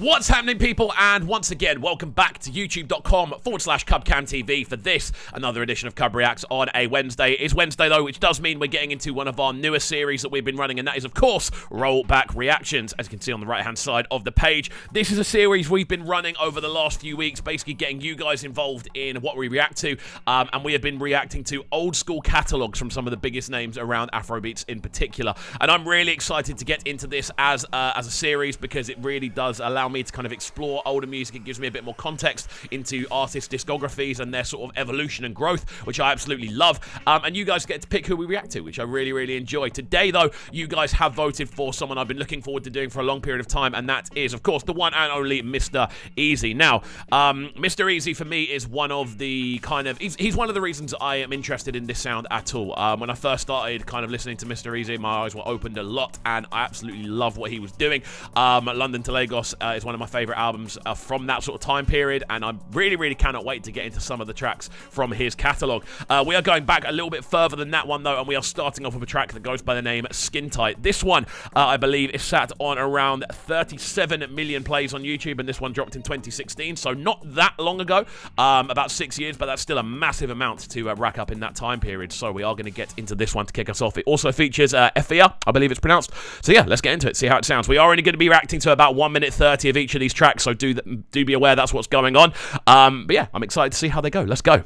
What's happening, people? And once again, welcome back to youtube.com/CubCamTV for this, another edition of Cub Reacts on a Wednesday. It's Wednesday, though, which does mean we're getting into one of our newer series that we've been running, and that is, of course, Rollback Reactions, as you can see on the right-hand side of the page. This is a series we've been running over the last few weeks, basically getting you guys involved in what we react to, and we have been reacting to old-school catalogues from some of the biggest names around Afrobeats in particular. And I'm really excited to get into this as a series because it really does allow me to kind of explore older music. It gives me a bit more context into artists' discographies and their sort of evolution and growth, which I absolutely love. And you guys get to pick who we react to, which I really, really enjoy. Today, though, you guys have voted for someone I've been looking forward to doing for a long period of time, and that is, of course, the one and only Mr. EAZI. Now, Mr. EAZI, for me, is one of the kind of... He's one of the reasons I am interested in this sound at all. When I first started kind of listening to Mr. EAZI, my eyes were opened a lot, and I absolutely love what he was doing. London to Lagos is one of my favourite albums from that sort of time period, and I really, really cannot wait to get into some of the tracks from his catalogue. We are going back a little bit further than that one, though, and we are starting off with a track that goes by the name Skin Tight. This one, I believe, is sat on around 37 million plays on YouTube, and this one dropped in 2016, so not that long ago, about 6 years, but that's still a massive amount to rack up in that time period, so we are going to get into this one to kick us off. It also features FER, I believe it's pronounced, so yeah, let's get into it, see how it sounds. We are only going to be reacting to about 1 minute 30 of each of these tracks, so do be aware that's what's going on. But yeah, I'm excited to see how they go. Let's go.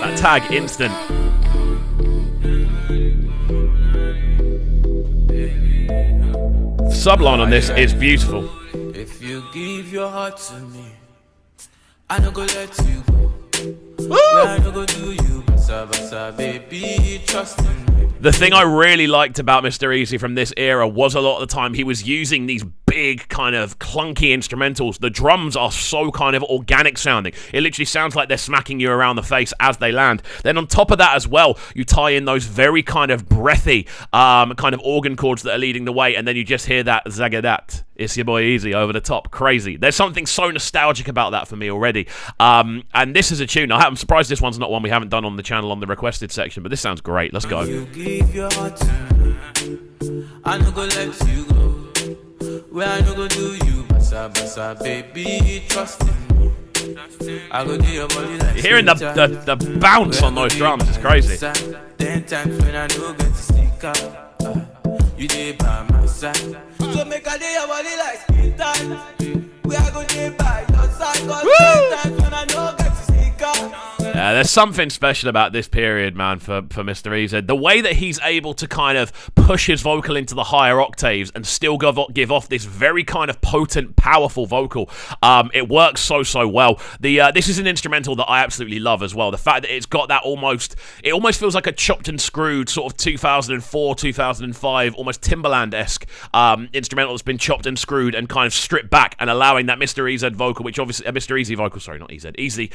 That tag instant. Subline on this is beautiful. If you give your heart to me, I no go let you go. I no go do you, basa, baby, trust me. The thing I really liked about Mr. EAZI from this era was a lot of the time he was using these big kind of clunky instrumentals. The drums are so kind of organic sounding. It literally sounds like they're smacking you around the face as they land. Then on top of that as well, you tie in those very kind of breathy kind of organ chords that are leading the way, and then you just hear that zagadat. It's your boy EAZI over the top. Crazy. There's something so nostalgic about that for me already. And this is a tune. I'm surprised this one's not one we haven't done on the channel on the requested section, but this sounds great. Let's go. You give your heart to me, I no go let you go. Where I no go do you, basa, baby, trust me. I go do your body like you're hearing the bounce on those drums. It's crazy. 10 times when I no get to sneak out, you did by my side. So make a day your body like skin tight. We are going to by your side. 10 times when I no get to sneak out. There's something special about this period, man, for Mr. EAZI. The way that he's able to kind of push his vocal into the higher octaves and still give off this very kind of potent, powerful vocal. It works so well. This is an instrumental that I absolutely love as well. The fact that it's got that almost feels like a chopped and screwed sort of 2004, 2005, almost Timbaland-esque instrumental that's been chopped and screwed and kind of stripped back, and allowing that Mr. EAZI vocal, which obviously Mr. EAZI vocal, sorry, not EZ, EAZI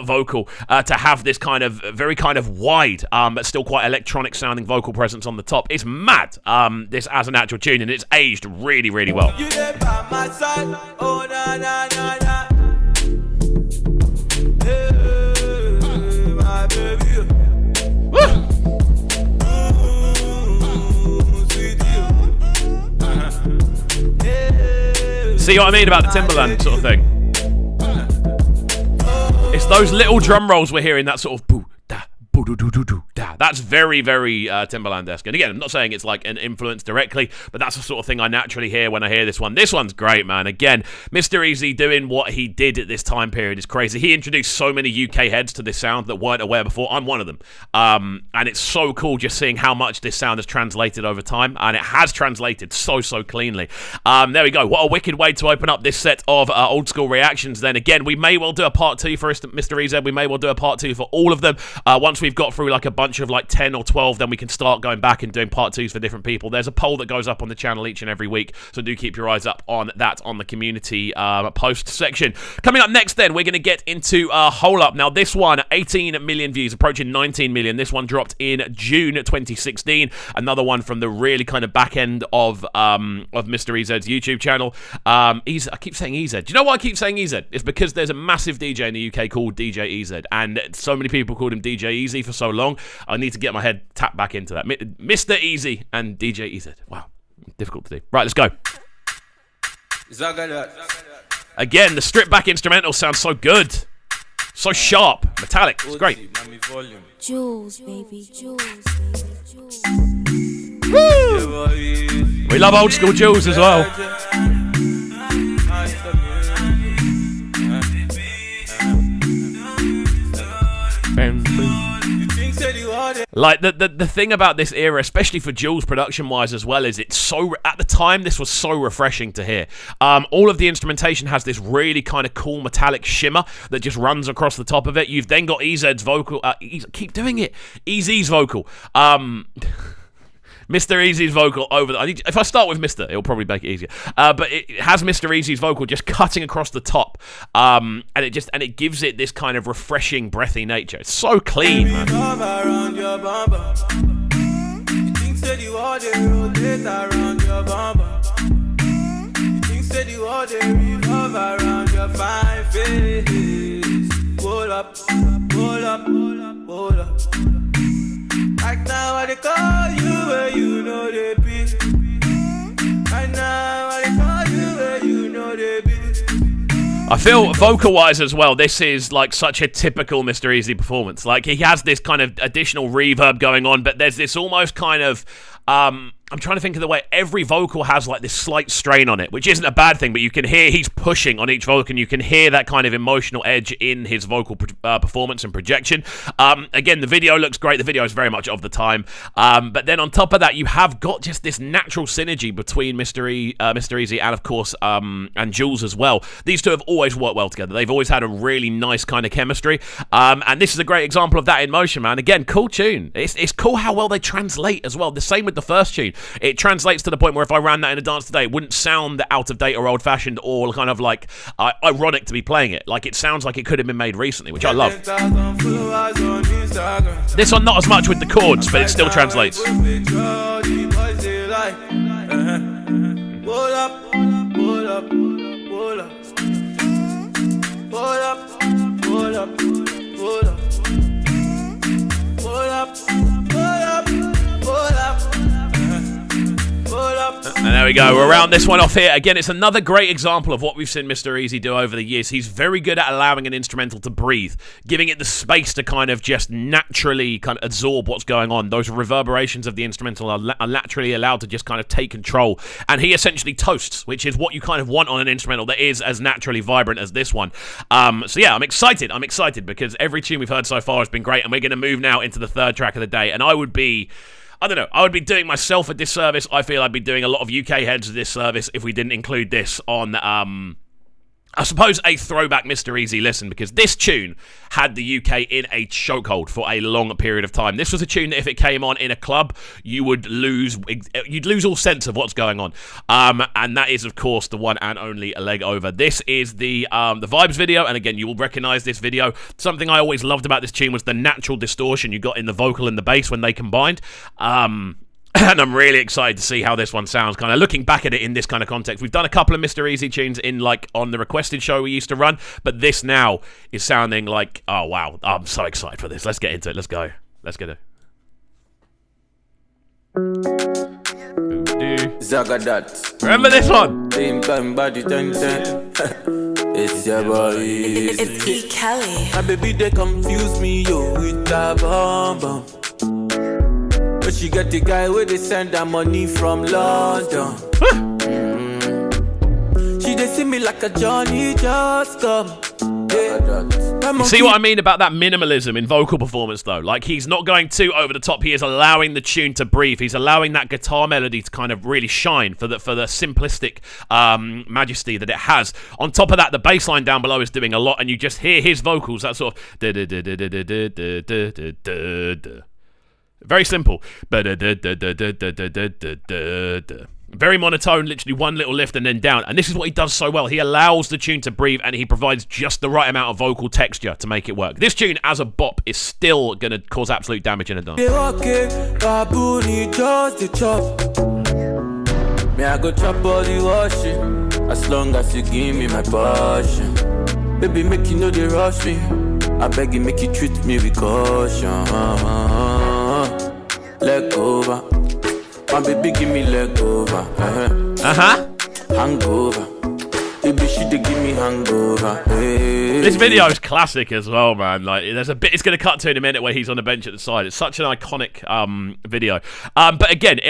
vocal, to have this kind of very kind of wide but still quite electronic sounding vocal presence on the top. It's mad, this as an actual tune, and it's aged really, really well. You there by my side, oh na. Hey, my baby. Sweet you. See what I mean about the Timbaland sort of thing? It's those little drum rolls we're hearing, that sort of boo da boo do do do do da. That's very, very Timbaland-esque. And again, I'm not saying it's like an influence directly, but that's the sort of thing I naturally hear when I hear this one. This one's great, man. Again, Mr. EAZI doing what he did at this time period is crazy. He introduced so many UK heads to this sound that weren't aware before. I'm one of them. And it's so cool just seeing how much this sound has translated over time, and it has translated so cleanly. There we go. What a wicked way to open up this set of old school reactions then. Again, we may well do a part 2 for Mr. EAZI. We may well do a part 2 for all of them once we've got through like a bunch of like 10 or 12, then we can start going back and doing part 2s for different people. There's a poll that goes up on the channel each and every week, so do keep your eyes up on that on the community post section. Coming up next then, we're going to get into Hollup. Now this one, 18 million views, approaching 19 million. This one dropped in June 2016. Another one from the really kind of back end of Mr. EZ's YouTube channel. I keep saying EZ. Do you know why I keep saying EZ? It's because there's a massive DJ in the UK called DJ EZ, and so many people called him DJ EAZI for so long. I need to get my head tapped back into that. Mr. EAZI and DJ EZ. Wow, difficult to do. Right, let's go. Again, the stripped back instrumental sounds so good. So sharp, metallic, it's great. Jules, baby, Jules, Jules. Woo! We love old school Jules as well. Like the thing about this era, especially for Jules production wise as well, is it's so, at the time this was so refreshing to hear. All of the instrumentation has this really kind of cool metallic shimmer that just runs across the top of it. You've then got EZ's vocal, keep doing it, EZ's vocal, Mr. EAZI's vocal over the... if I start with Mr., it'll probably make it easier. But it has Mr. EAZI's vocal just cutting across the top. And it gives it this kind of refreshing, breathy nature. It's so clean, man. Right now I call you where you know they be. Right now I call you where you know they be. I feel vocal-wise as well, this is like such a typical Mr. EAZI performance. Like, he has this kind of additional reverb going on, but there's this almost kind of... I'm trying to think of the way every vocal has like this slight strain on it, which isn't a bad thing, but you can hear he's pushing on each vocal, and you can hear that kind of emotional edge in his vocal performance and projection. Again, the video looks great. The video is very much of the time. But then on top of that, you have got just this natural synergy between Mr. EAZI and, of course, and Jules as well. These two have always worked well together. They've always had a really nice kind of chemistry. And this is a great example of that in motion, man. Again, cool tune. It's cool how well they translate as well. The same with the first tune. It translates to the point where if I ran that in a dance today, it wouldn't sound out of date or old-fashioned or kind of like ironic to be playing it. Like, it sounds like it could have been made recently, which I love. This one, not as much with the chords, but it still translates. And there we go, we're round this one off here. Again, it's another great example of what we've seen Mr. EAZI do over the years. He's very good at allowing an instrumental to breathe, giving it the space to kind of just naturally kind of absorb what's going on. Those reverberations of the instrumental are naturally allowed to just kind of take control. And he essentially toasts, which is what you kind of want on an instrumental that is as naturally vibrant as this one. So yeah, I'm excited. I'm excited because every tune we've heard so far has been great, and we're going to move now into the third track of the day. And I would be doing myself a disservice. I feel I'd be doing a lot of UK heads a disservice if we didn't include this on, I suppose, a throwback Mr. EAZI listen, because this tune had the UK in a chokehold for a long period of time. This was a tune that if it came on in a club, you'd lose all sense of what's going on. And that is, of course, the one and only A Leg Over. This is the Vibes video, and again, you will recognize this video. Something I always loved about this tune was the natural distortion you got in the vocal and the bass when they combined. And I'm really excited to see how this one sounds, kind of looking back at it in this kind of context. We've done a couple of Mr. EAZI tunes in, like, on the requested show we used to run, but this now is sounding like, oh, wow, I'm so excited for this. Let's get into it. Let's go. Let's get it. Zagadat. Remember this one? Same time, body 10. It's your boy. It's E. Kelly. My baby, they confuse me, yo, with that bomb bomb. But she got the guy where they send her money from London. She they see me like a Johnny just come. You see what I mean about that minimalism in vocal performance, though? Like, he's not going too over the top. He is allowing the tune to breathe. He's allowing that guitar melody to kind of really shine for the simplistic majesty that it has. On top of that, the bass line down below is doing a lot, and you just hear his vocals, that sort of very simple. Very monotone, literally one little lift and then down. And this is what he does so well. He allows the tune to breathe, and he provides just the right amount of vocal texture to make it work. This tune, as a bop, is still going to cause absolute damage in a dance. Me, I go chop all the washing, as long as you give me my passion. Baby, make you know they rush me. I beg you, make you treat me with caution. Leg over. My baby, give me leg over. Hangover. Baby, she did give me hangover. Hey. This video is classic as well, man. Like, there's a bit it's going to cut to in a minute where he's on the bench at the side. It's such an iconic video. But again,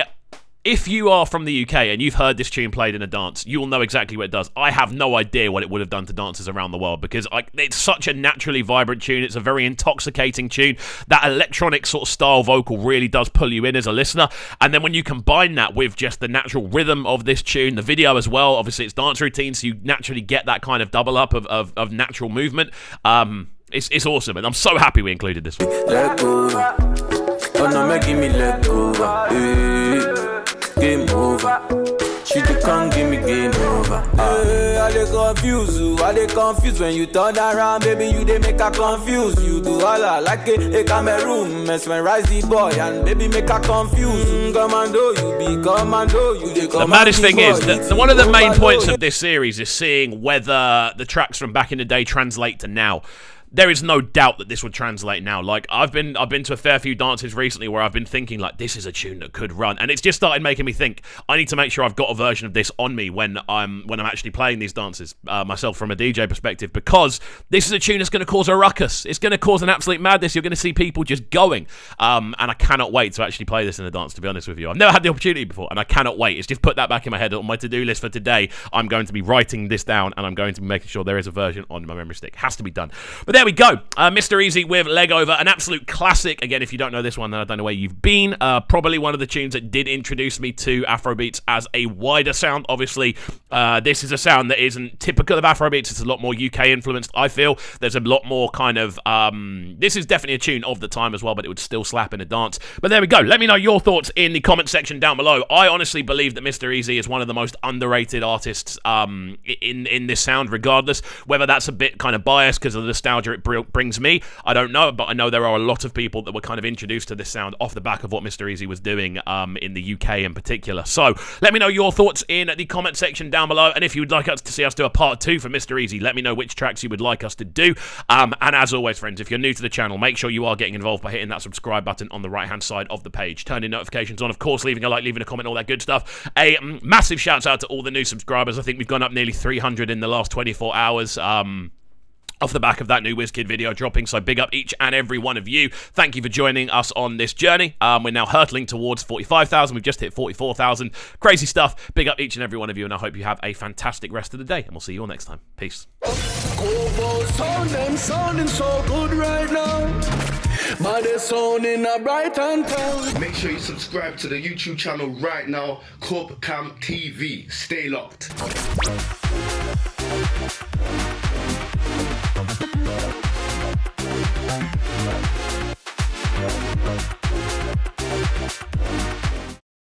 if you are from the UK and you've heard this tune played in a dance, you will know exactly what it does. I have no idea what it would have done to dancers around the world, because it's such a naturally vibrant tune. It's a very intoxicating tune. That electronic sort of style vocal really does pull you in as a listener. And then when you combine that with just the natural rhythm of this tune, the video as well, obviously it's dance routine, so you naturally get that kind of double up of natural movement. It's awesome, and I'm so happy we included this one. Let go. Oh no, making me let go. Game over. She can't give me game over. I dey confuse you. I dey confused when you turn around, baby. You dey make her confused. You do all like a Cameroon, mesmerize the boy, and baby make her confused. Commando, you be commando. You dey commando. The maddest thing is that one of the main points of this series is seeing whether the tracks from back in the day translate to now. There is no doubt that this would translate now. Like, I've been to a fair few dances recently where I've been thinking, like, this is a tune that could run, and it's just started making me think I need to make sure I've got a version of this on me when I'm actually playing these dances myself from a DJ perspective, because this is a tune that's going to cause a ruckus. It's going to cause an absolute madness. You're going to see people just going, and I cannot wait to actually play this in a dance, to be honest with you. I've never had the opportunity before, and I cannot wait. It's just put that back in my head on my to-do list for today. I'm going to be writing this down, and I'm going to be making sure there is a version on my memory stick. Has to be done. But there we go. Mr. EAZI with Leg Over, an absolute classic. Again, if you don't know this one, then I don't know where you've been. Probably one of the tunes that did introduce me to Afrobeats as a wider sound. Obviously, this is a sound that isn't typical of Afrobeats. It's a lot more UK influenced, I feel. There's a lot more kind of... this is definitely a tune of the time as well, but it would still slap in a dance. But there we go. Let me know your thoughts in the comment section down below. I honestly believe that Mr. EAZI is one of the most underrated artists in this sound, regardless. Whether that's a bit kind of biased because of the nostalgia it brings me, I don't know, but I know there are a lot of people that were kind of introduced to this sound off the back of what Mr. EAZI was doing in the UK in particular. So let me know your thoughts in the comment section down below, and if you would like us to see us do a part 2 for Mr. EAZI, let me know which tracks you would like us to do. And as always, friends, if you're new to the channel, make sure you are getting involved by hitting that subscribe button on the right hand side of the page, turning notifications on, of course, leaving a like, leaving a comment, all that good stuff. A massive shout out to all the new subscribers. I think we've gone up nearly 300 in the last 24 hours off the back of that new WizKid video dropping, so big up each and every one of you. Thank you for joining us on this journey. We're now hurtling towards 45,000. We've just hit 44,000. Crazy stuff. Big up each and every one of you, and I hope you have a fantastic rest of the day, and we'll see you all next time. Peace. Sounding so good right now. But they're sounding a bright and town. Make sure you subscribe to the YouTube channel right now, Cub Cam TV. Stay locked.